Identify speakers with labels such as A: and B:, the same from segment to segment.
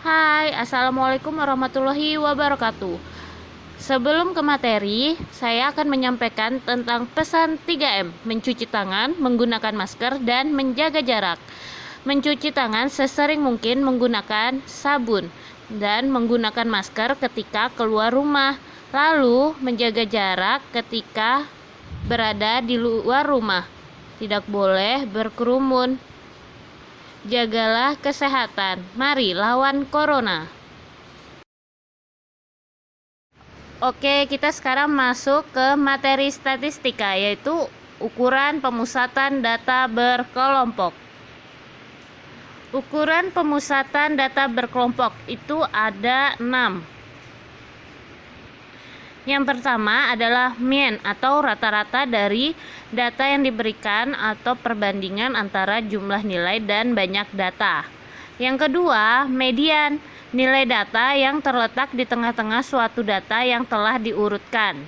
A: Hai, Assalamualaikum warahmatullahi wabarakatuh. Sebelum ke materi, saya akan menyampaikan tentang pesan 3M, mencuci tangan, menggunakan masker, dan menjaga jarak. Mencuci tangan sesering mungkin menggunakan sabun, dan menggunakan masker ketika keluar rumah. Lalu, menjaga jarak ketika berada di luar rumah. Tidak boleh berkerumun. Jagalah kesehatan. Mari lawan corona. Oke, kita sekarang masuk ke materi statistika, yaitu ukuran pemusatan data berkelompok. Ukuran pemusatan data berkelompok itu ada 6. Yang pertama adalah mean atau rata-rata dari data yang diberikan atau perbandingan antara jumlah nilai dan banyak data. Yang kedua, median, nilai data yang terletak di tengah-tengah suatu data yang telah diurutkan.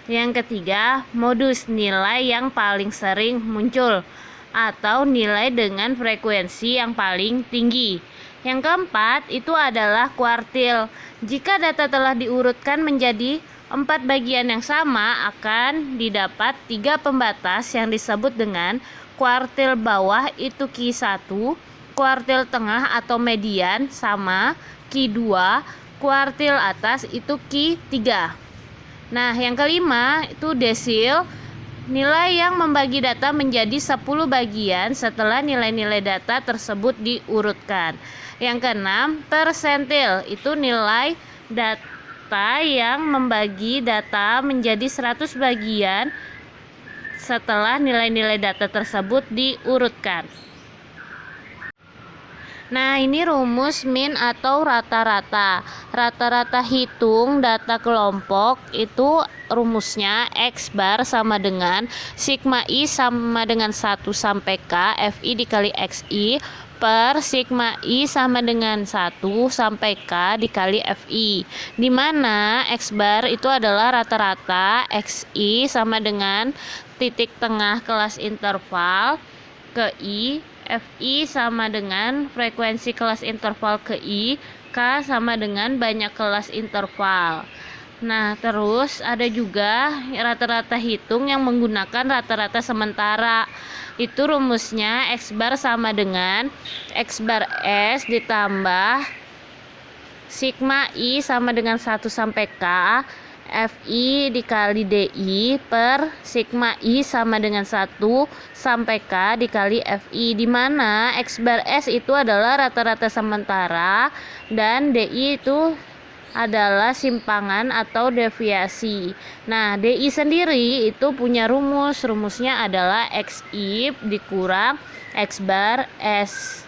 A: Yang ketiga, modus, nilai yang paling sering muncul atau nilai dengan frekuensi yang paling tinggi. Yang keempat, itu adalah kuartil. Jika data telah diurutkan menjadi 4 bagian yang sama, akan didapat 3 pembatas yang disebut dengan kuartil bawah itu Q1, kuartil tengah atau median sama Q2, kuartil atas itu Q3. Nah, yang kelima itu desil, nilai yang membagi data menjadi 10 bagian setelah nilai-nilai data tersebut diurutkan. Yang keenam, persentil, itu nilai data yang membagi data menjadi 100 bagian setelah nilai-nilai data tersebut diurutkan. Nah, ini rumus mean atau rata-rata. Rata-rata hitung data kelompok itu rumusnya X bar sama dengan sigma I sama dengan 1 sampai K FI dikali XI per sigma I sama dengan 1 sampai K dikali FI, di mana X bar itu adalah rata-rata, XI sama dengan titik tengah kelas interval ke I, FI sama dengan frekuensi kelas interval ke I, K sama dengan banyak kelas interval. Nah, terus ada juga rata-rata hitung yang menggunakan rata-rata sementara. Itu rumusnya X bar sama dengan X bar S ditambah sigma I sama dengan 1 sampai K FI dikali DI per sigma I sama dengan 1 sampai K dikali FI, di mana X bar S itu adalah rata-rata sementara dan DI itu adalah simpangan atau deviasi. Nah, DI sendiri itu punya rumusnya adalah XI dikurang X bar S.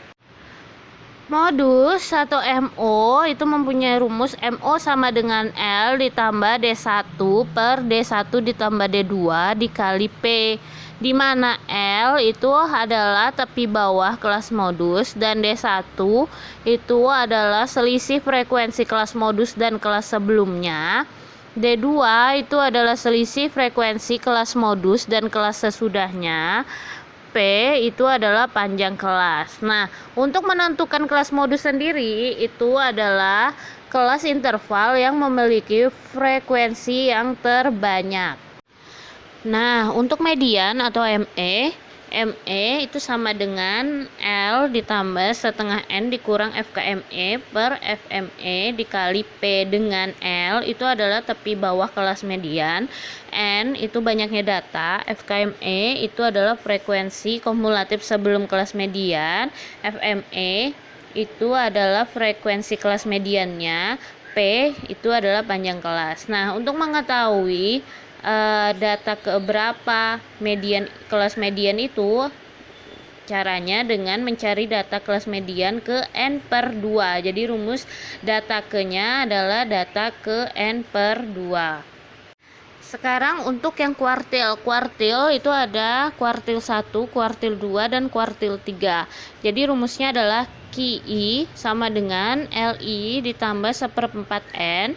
A: Modus atau MO itu mempunyai rumus MO sama dengan L ditambah D1 per D1 ditambah D2 dikali P, di mana L itu adalah tepi bawah kelas modus dan D1 itu adalah selisih frekuensi kelas modus dan kelas sebelumnya. D2 itu adalah selisih frekuensi kelas modus dan kelas sesudahnya. P itu adalah panjang kelas. Nah, untuk menentukan kelas modus sendiri itu adalah kelas interval yang memiliki frekuensi yang terbanyak. Nah, untuk median atau ME itu sama dengan L ditambah setengah N dikurang FKME per FME dikali P, dengan L itu adalah tepi bawah kelas median, N itu banyaknya data, FKME itu adalah frekuensi kumulatif sebelum kelas median, FME itu adalah frekuensi kelas mediannya, P itu adalah panjang kelas. Nah, untuk mengetahui data keberapa kelas median itu, caranya dengan mencari data kelas median ke N per 2. Jadi rumus data ke-nya adalah data ke N per 2. Sekarang untuk yang kuartil itu ada kuartil 1, kuartil 2, dan kuartil 3. Jadi rumusnya adalah QI sama dengan LI ditambah 1/4 N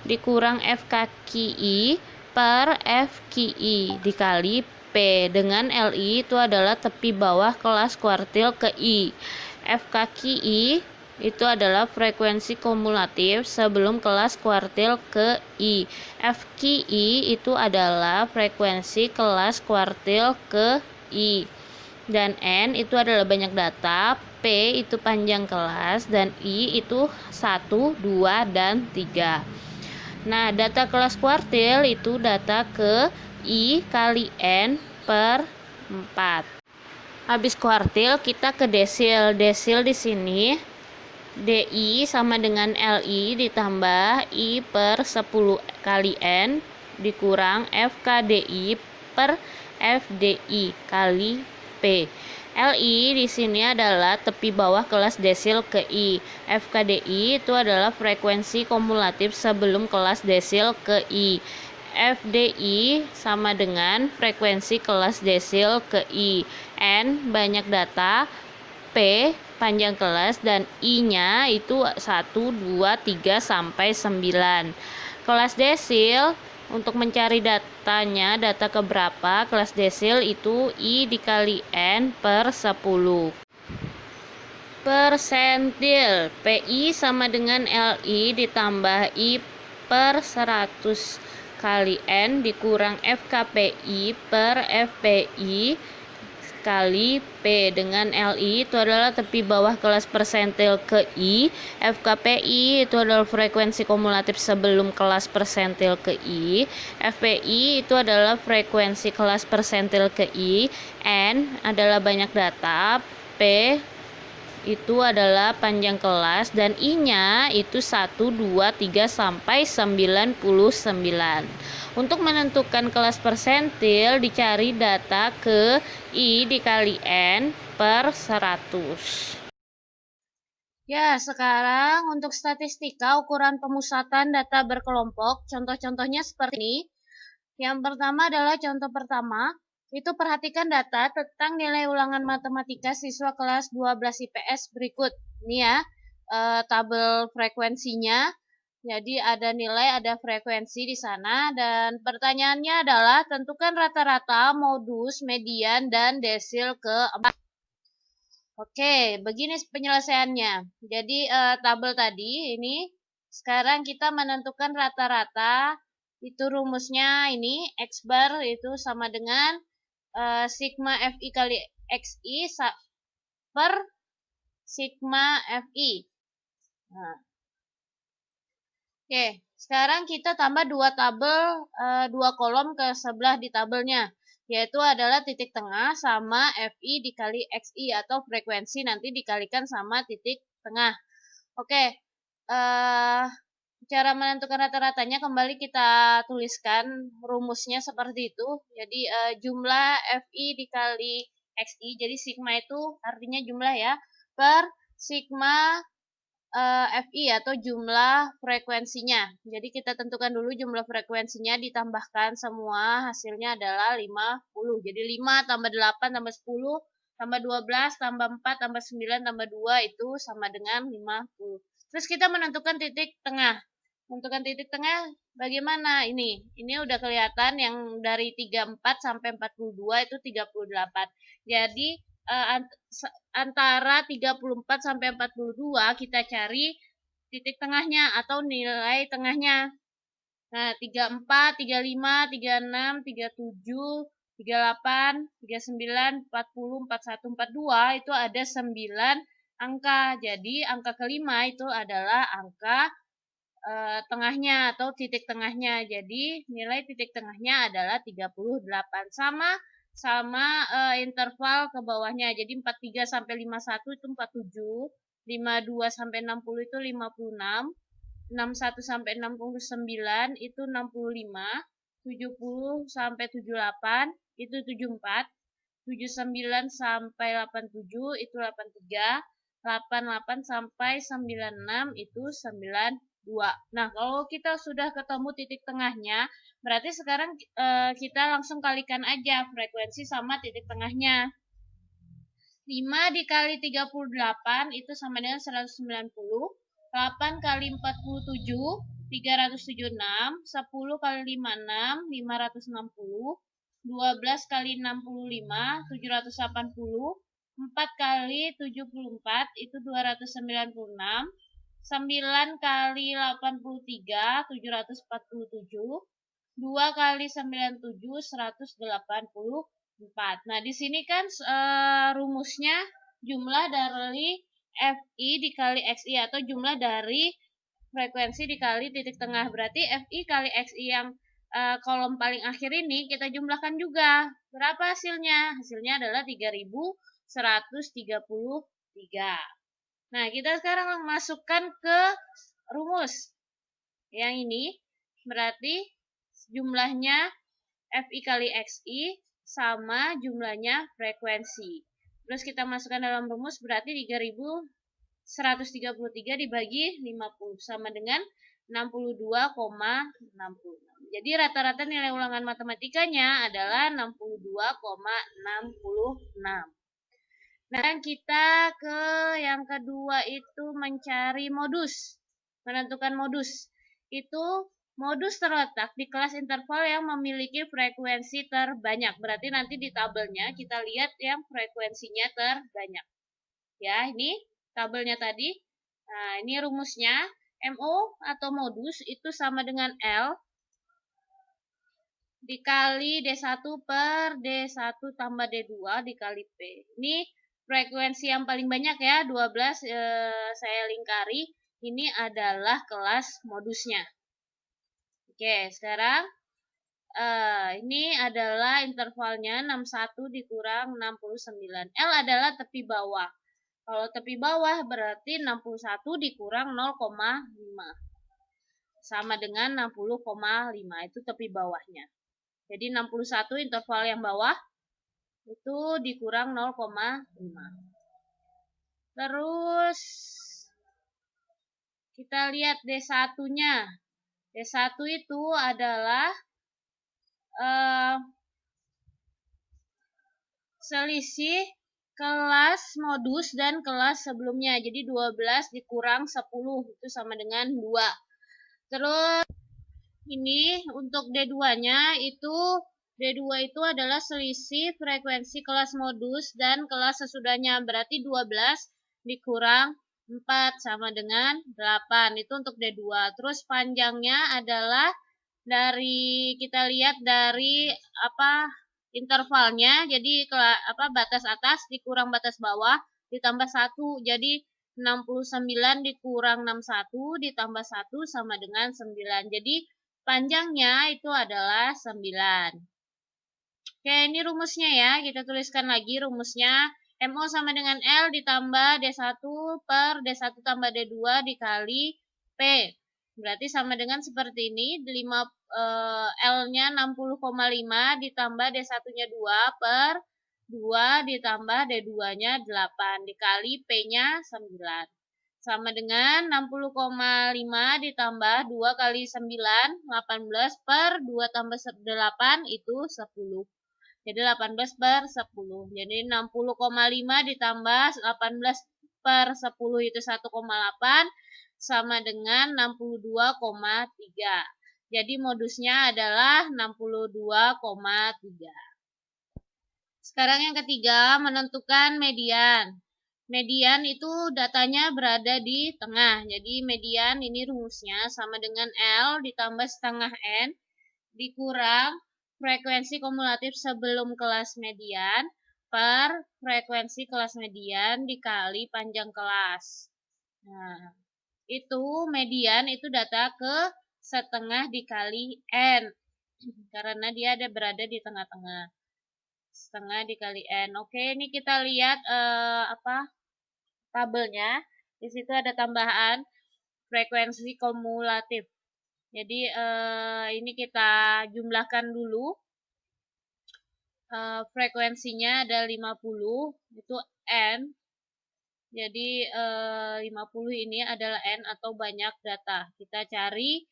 A: dikurang FKQI per FQI dikali P, dengan LI itu adalah tepi bawah kelas kuartil ke I. FKQI itu adalah frekuensi kumulatif sebelum kelas kuartil ke I. FQI itu adalah frekuensi kelas kuartil ke I. Dan N itu adalah banyak data, P itu panjang kelas, dan I itu 1, 2, dan 3. Nah, data kelas kuartil itu data ke I kali N per 4. Habis kuartil kita ke desil. Desil di sini DI sama dengan LI ditambah I per 10 kali N dikurang FKDI per FDI kali P. LI di sini adalah tepi bawah kelas desil ke I. FKDI itu adalah frekuensi kumulatif sebelum kelas desil ke I. FDI sama dengan frekuensi kelas desil ke I. N banyak data, P panjang kelas, dan I-nya itu 1, 2, 3, sampai 9. Kelas desil untuk mencari datanya, data keberapa kelas desil itu I dikali N per 10. Persentil, PI sama dengan LI ditambah I per 100 kali N dikurang FKPI per FPI kali P. Dengan LI itu adalah tepi bawah kelas persentil ke I. FKPI itu adalah frekuensi kumulatif sebelum kelas persentil ke I. FPI itu adalah frekuensi kelas persentil ke I. N adalah banyak data, P itu adalah panjang kelas, dan I-nya itu 1, 2, 3, sampai 99. Untuk menentukan kelas persentil dicari data ke I dikali N per 100. Ya, sekarang untuk statistika ukuran pemusatan data berkelompok, contoh-contohnya seperti ini. Yang pertama adalah contoh pertama, itu perhatikan data tentang nilai ulangan matematika siswa kelas 12 IPS berikut. Ini ya, tabel frekuensinya. Jadi ada nilai, ada frekuensi di sana, dan pertanyaannya adalah tentukan rata-rata, modus, median, dan desil ke-4. Oke, begini penyelesaiannya. Jadi tabel tadi ini sekarang kita menentukan rata-rata, itu rumusnya ini X bar itu sama dengan sigma FI kali XI per sigma FI. Nah, oke, sekarang kita tambah dua tabel, dua kolom ke sebelah di tabelnya, yaitu adalah titik tengah sama FI dikali XI atau frekuensi nanti dikalikan sama titik tengah. Oke, cara menentukan rata-ratanya kembali kita tuliskan rumusnya seperti itu. Jadi jumlah FI dikali XI, jadi sigma itu artinya jumlah ya, per sigma FI atau jumlah frekuensinya. Jadi kita tentukan dulu jumlah frekuensinya, ditambahkan semua, hasilnya adalah 50. Jadi 5 tambah 8 tambah 10 tambah 12 tambah 4 tambah 9 tambah 2 itu sama dengan 50. Terus kita menentukan titik tengah. Menentukan titik tengah bagaimana? Ini udah kelihatan yang dari 34 sampai 42 itu 38. Jadi antara 34 sampai 42 kita cari titik tengahnya atau nilai tengahnya. Nah, 34, 35, 36, 37, 38, 39, 40, 41, 42 itu ada 9 angka. Jadi angka kelima itu adalah angka tengahnya atau titik tengahnya. Jadi nilai titik tengahnya adalah 38. Sama interval ke bawahnya. Jadi 43 sampai 51 itu 47, 52 sampai 60 itu 56, 61 sampai 69 itu 65, 70 sampai 78 itu 74, 79 sampai 87 itu 83, 88 sampai 96 itu 92. Nah, kalau kita sudah ketemu titik tengahnya, berarti sekarang kita langsung kalikan aja frekuensi sama titik tengahnya. 5 dikali 38 itu sama dengan 190. 8 kali 47, 376. 10 kali 56, 560. 12 kali 65, 780. 4 kali 74 itu 296. 9 kali 83, 747. 2 kali 97, 184. Nah, di sini kan rumusnya jumlah dari FI dikali XI atau jumlah dari frekuensi dikali titik tengah. Berarti FI kali XI yang kolom paling akhir ini kita jumlahkan juga. Berapa hasilnya? Hasilnya adalah 3133. Nah, kita sekarang masukkan ke rumus. Yang ini berarti jumlahnya FI kali XI sama jumlahnya frekuensi. Terus kita masukkan dalam rumus berarti 3133 dibagi 50 sama dengan 62,66. Jadi rata-rata nilai ulangan matematikanya adalah 62,66. Nah, kita ke yang kedua itu mencari modus. Menentukan modus. Itu modus terletak di kelas interval yang memiliki frekuensi terbanyak. Berarti nanti di tabelnya kita lihat yang frekuensinya terbanyak. Ya, ini tabelnya tadi. Nah, ini rumusnya. MO atau modus itu sama dengan L dikali D1 per D1 tambah D2 dikali P. Ini frekuensi yang paling banyak ya, 12 saya lingkari. Ini adalah kelas modusnya. Oke, sekarang ini adalah intervalnya 61 dikurang 69. L adalah tepi bawah. Kalau tepi bawah berarti 61 dikurang 0,5. Sama dengan 60,5. Itu tepi bawahnya. Jadi 61 interval yang bawah itu dikurang 0,5. Terus kita lihat D1-nya. D1 itu adalah selisih kelas modus dan kelas sebelumnya. Jadi 12 dikurang 10 itu sama dengan 2. Terus ini untuk D2-nya itu D2 itu adalah selisih frekuensi kelas modus dan kelas sesudahnya. Berarti 12 dikurang 4 sama dengan 8. Itu untuk D2. Terus panjangnya adalah dari kita lihat dari intervalnya. Jadi batas atas dikurang batas bawah ditambah 1. Jadi 69 dikurang 61 ditambah 1 sama dengan 9. Jadi panjangnya itu adalah 9. Oke, ini rumusnya ya. Kita tuliskan lagi rumusnya. MO sama dengan L ditambah D1 per D1 tambah D2 dikali P. Berarti sama dengan seperti ini. L-nya 60,5 ditambah D1-nya 2 per 2 ditambah D2-nya 8 dikali P-nya 9. Sama dengan 60,5 ditambah 2 kali 9, 18 per 2 tambah 8 itu 10. Jadi 18 per 10. Jadi 60,5 ditambah 18 per 10 itu 1,8 sama dengan 62,3. Jadi modusnya adalah 62,3. Sekarang yang ketiga, menentukan median. Median itu datanya berada di tengah. Jadi median ini rumusnya sama dengan L ditambah setengah N dikurang frekuensi kumulatif sebelum kelas median per frekuensi kelas median dikali panjang kelas. Nah, itu median itu data ke setengah dikali N. Karena dia berada di tengah-tengah. Setengah dikali N. Oke, ini kita lihat tabelnya. Di situ ada tambahan frekuensi kumulatif. Jadi ini kita jumlahkan dulu. Frekuensinya ada 50, itu N. Jadi 50 ini adalah N atau banyak data. Kita cari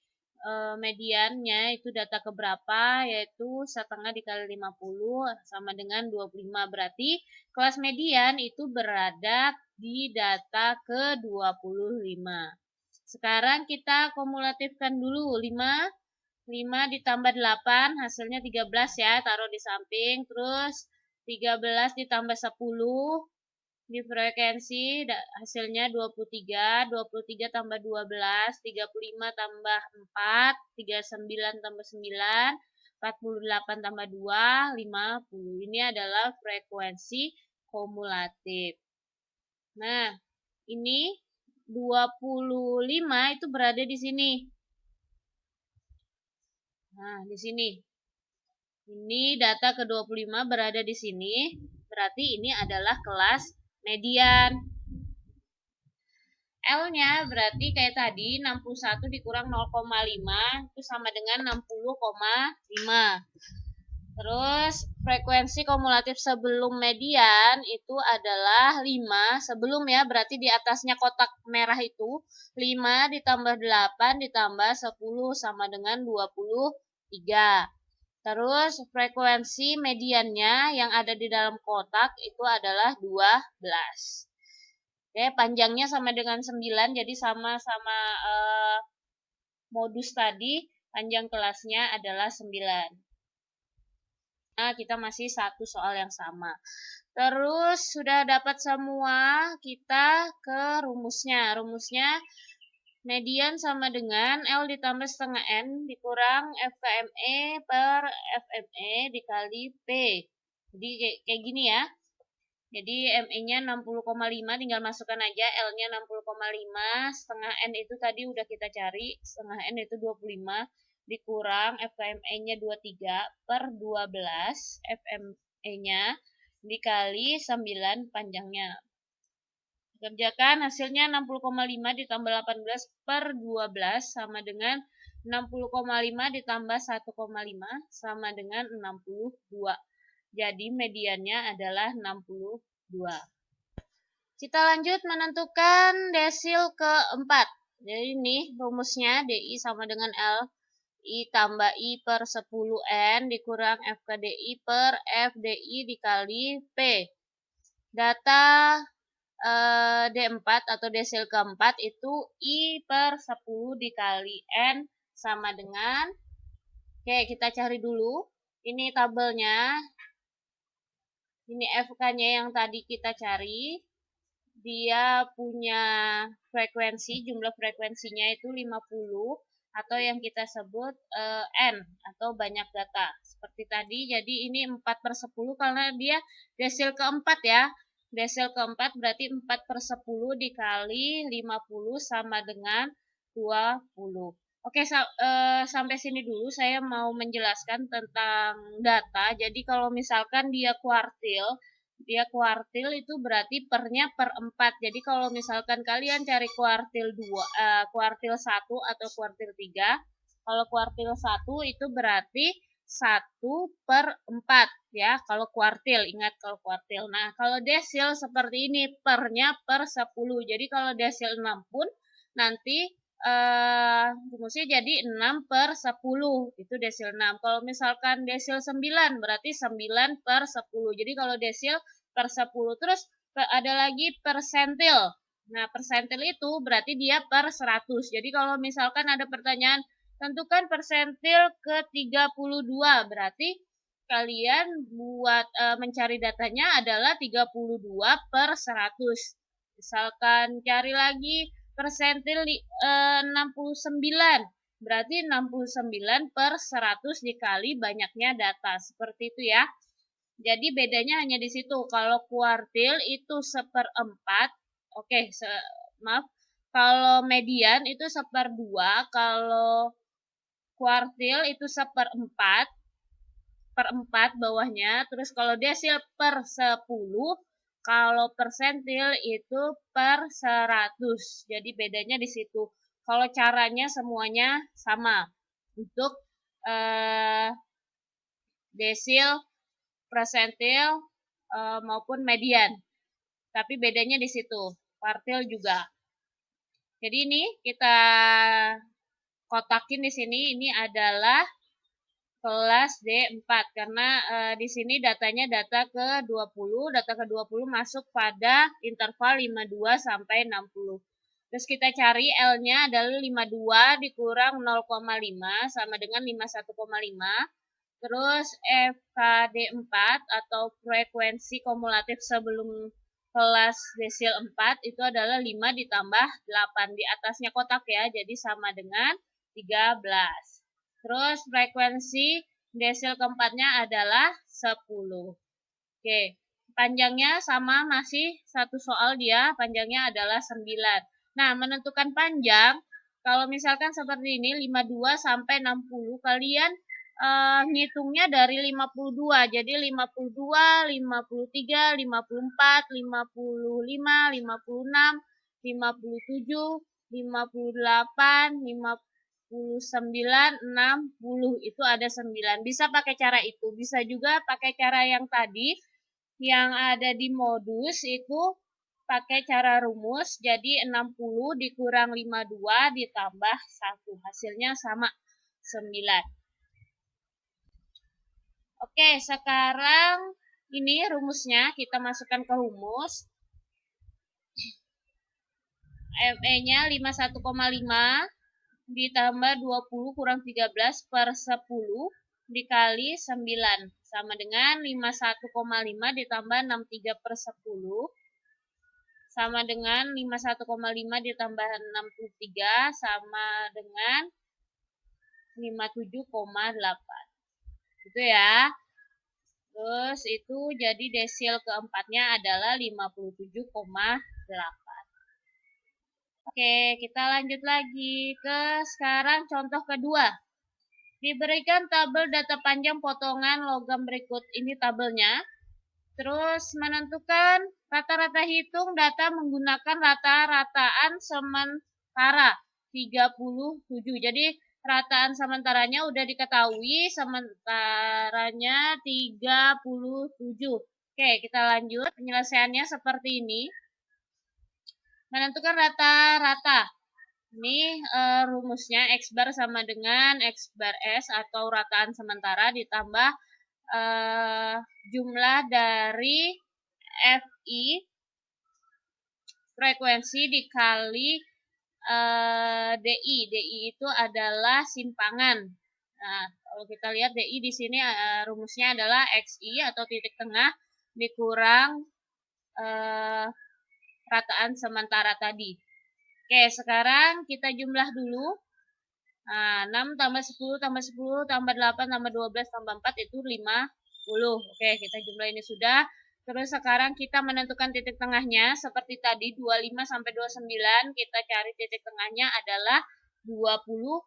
A: mediannya itu data keberapa, yaitu setengah dikali 50 sama dengan 25. Berarti kelas median itu berada di data ke 25. Sekarang kita kumulatifkan dulu 5 ditambah 8 hasilnya 13 ya, taruh di samping. Terus 13 ditambah 10 Di frekuensi hasilnya 23 tambah 12, 35 tambah 4, 39 tambah 9, 48 tambah 2, 50. Ini adalah frekuensi kumulatif. Nah, ini 25 itu berada di sini. Nah, di sini. Ini data ke-25 berada di sini. Berarti ini adalah kelas median. L-nya berarti kayak tadi 61 dikurang 0,5 itu sama dengan 60,5. Terus frekuensi kumulatif sebelum median itu adalah 5. Sebelum ya, berarti di atasnya kotak merah itu 5 ditambah 8 ditambah 10 sama dengan 23. Terus frekuensi mediannya yang ada di dalam kotak itu adalah 12. Oke, panjangnya sama dengan 9, jadi sama-sama modus tadi, panjang kelasnya adalah 9. Nah, kita masih satu soal yang sama. Terus sudah dapat semua, kita ke rumusnya. Rumusnya median sama dengan L ditambah setengah N dikurang FKME per FME dikali P. Jadi kayak gini ya. Jadi ME-nya 60,5, tinggal masukkan aja L-nya 60,5, setengah N itu tadi udah kita cari, setengah N itu 25, dikurang FKME-nya 23 per 12, FME-nya dikali 9 panjangnya. Kerjakan hasilnya 60,5 ditambah 18 per 12 sama dengan 60,5 ditambah 1,5 sama dengan 62. Jadi mediannya adalah 62. Kita lanjut menentukan desil keempat. Jadi ini rumusnya DI sama dengan L I tambah I per 10N dikurang FKDI per FDI dikali P. Data D4 atau desil keempat itu I per 10 dikali N sama dengan, oke kita cari dulu. Ini tabelnya. Ini FK-nya yang tadi kita cari. Dia punya frekuensi, jumlah frekuensinya itu 50 atau yang kita sebut N atau banyak data. Seperti tadi, jadi ini 4 per 10 karena dia desil keempat ya. Desil keempat berarti 4 per 10 dikali 50 sama dengan 20. Oke, sampai sini dulu saya mau menjelaskan tentang data. Jadi kalau misalkan dia kuartil itu berarti pernya per 4. Jadi kalau misalkan kalian cari kuartil 2, kuartil 1 atau kuartil 3, kalau kuartil 1 itu berarti 1 per 4 ya, kalau kuartil, ingat kalau kuartil. Nah, kalau desil seperti ini, pernya per 10. Jadi kalau desil 6 pun nanti rumusnya jadi 6 per 10, itu desil 6. Kalau misalkan desil 9, berarti 9 per 10. Jadi kalau desil per 10. Terus ada lagi persentil. Nah, persentil itu berarti dia per 100. Jadi kalau misalkan ada pertanyaan, tentukan persentil ke-32, berarti kalian buat mencari datanya adalah 32 per 100. Misalkan cari lagi persentil 69, berarti 69 per 100 dikali banyaknya data. Seperti itu ya. Jadi bedanya hanya di situ. Kalau kuartil itu seperempat, oke, maaf. Kalau median itu seperdua, kalau kuartil itu seperempat, per 4 bawahnya. Terus kalau desil per 10, kalau persentil itu per 100. Jadi bedanya di situ. Kalau caranya semuanya sama untuk desil, persentil maupun median. Tapi bedanya di situ. Kuartil juga. Jadi ini kita kotakin di sini, ini adalah kelas D4 karena di sini datanya data ke-20, data ke-20 masuk pada interval 52 sampai 60. Terus kita cari L-nya adalah 52 dikurang 0,5 sama dengan 51,5. Terus FKD4 atau frekuensi kumulatif sebelum kelas desil 4 itu adalah 5 ditambah 8. Di atasnya kotak ya, jadi sama dengan 13. Terus frekuensi desil keempatnya adalah 10. Oke, panjangnya sama, masih satu soal dia, panjangnya adalah 9. Nah, menentukan panjang, kalau misalkan seperti ini, 52 sampai 60, kalian ngitungnya dari 52. Jadi 52, 53, 54, 55, 56, 57, 58, 59, 60. Itu ada 9. Bisa pakai cara itu. Bisa juga pakai cara yang tadi, yang ada di modus itu pakai cara rumus. Jadi 60 dikurang 52 ditambah 1. Hasilnya sama 9. Oke, sekarang ini rumusnya kita masukkan ke rumus. ME-nya 51,5 ditambah 20 kurang 13 per 10 dikali 9 sama dengan 51,5 ditambah 63 per 10 sama dengan 51,5 ditambah 63 sama dengan 57,8. Gitu ya. Terus itu jadi desil keempatnya adalah 57,8. Oke, kita lanjut lagi ke sekarang contoh kedua. Diberikan tabel data panjang potongan logam berikut. Ini tabelnya. Terus menentukan rata-rata hitung data menggunakan rata-rataan sementara 37. Jadi rataan sementaranya udah diketahui, sementaranya 37. Oke, kita lanjut. Penyelesaiannya seperti ini. Menentukan rata-rata. Ini rumusnya X bar sama dengan X bar S atau rataan sementara ditambah jumlah dari FI frekuensi dikali DI. DI itu adalah simpangan. Nah, kalau kita lihat DI di sini rumusnya adalah XI atau titik tengah dikurang rataan sementara tadi. Oke, sekarang kita jumlah dulu. Nah, 6 tambah 10 tambah 10 tambah 8 tambah 12 tambah 4 itu 50. Oke, kita jumlah ini sudah. Terus sekarang kita menentukan titik tengahnya. Seperti tadi 25 sampai 29, kita cari titik tengahnya adalah 27.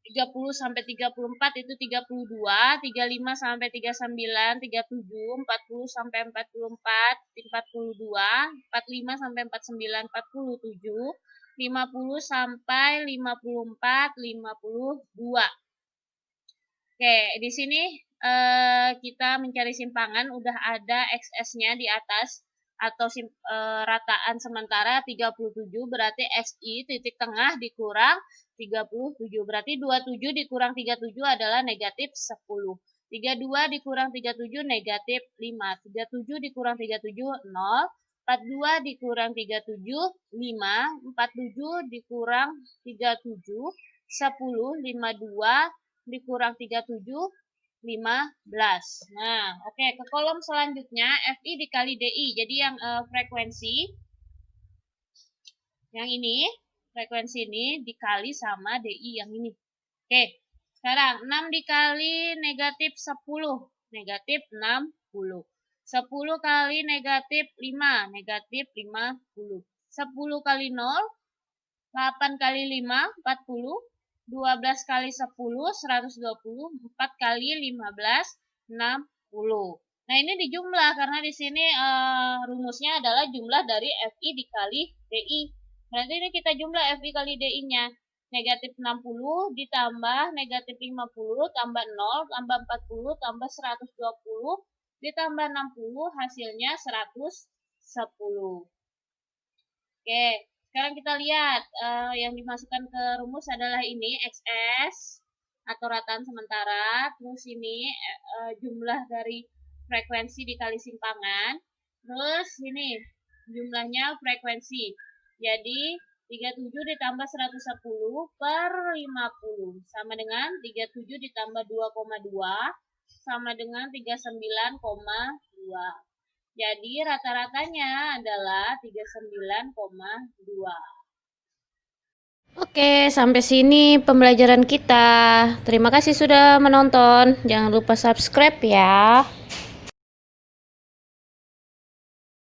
A: 30 sampai 34 itu 32, 35 sampai 39, 37, 40 sampai 44, 42, 45 sampai 49, 47, 50 sampai 54, 52. Oke, di sini kita mencari simpangan, udah ada XS-nya di atas atau rataan sementara 37, berarti XI titik tengah dikurang 37. Berarti 27 dikurang 37 adalah negatif 10. 32 dikurang 37 negatif 5. 37 dikurang 37 0. 42 dikurang 37 5. 47 dikurang 37 10. 52 dikurang 37 15. Nah, oke, ke kolom selanjutnya FI dikali DI. Jadi yang frekuensi yang ini, frekuensi ini dikali sama DI yang ini. Oke, sekarang 6 dikali negatif 10, negatif 60. 10 kali negatif 5, negatif 50. 10 kali 0, 8 kali 5, 40. 12 kali 10, 120, 4 kali 15, 60. Nah, ini dijumlah karena di sini rumusnya adalah jumlah dari FI dikali DI. Berarti ini kita jumlah FI kali DI-nya. Negatif 60 ditambah negatif 50 tambah 0 tambah 40 tambah 120 ditambah 60 hasilnya 110. Oke. Sekarang kita lihat yang dimasukkan ke rumus adalah ini XS atau rataan sementara. Terus ini jumlah dari frekuensi dikali simpangan. Terus ini jumlahnya frekuensi. Jadi 37 ditambah 110 per 50 sama dengan 37 ditambah 2,2 sama dengan 39,2. Jadi rata-ratanya adalah 39,2. Oke, sampai sini pembelajaran kita. Terima kasih sudah menonton. Jangan lupa subscribe ya.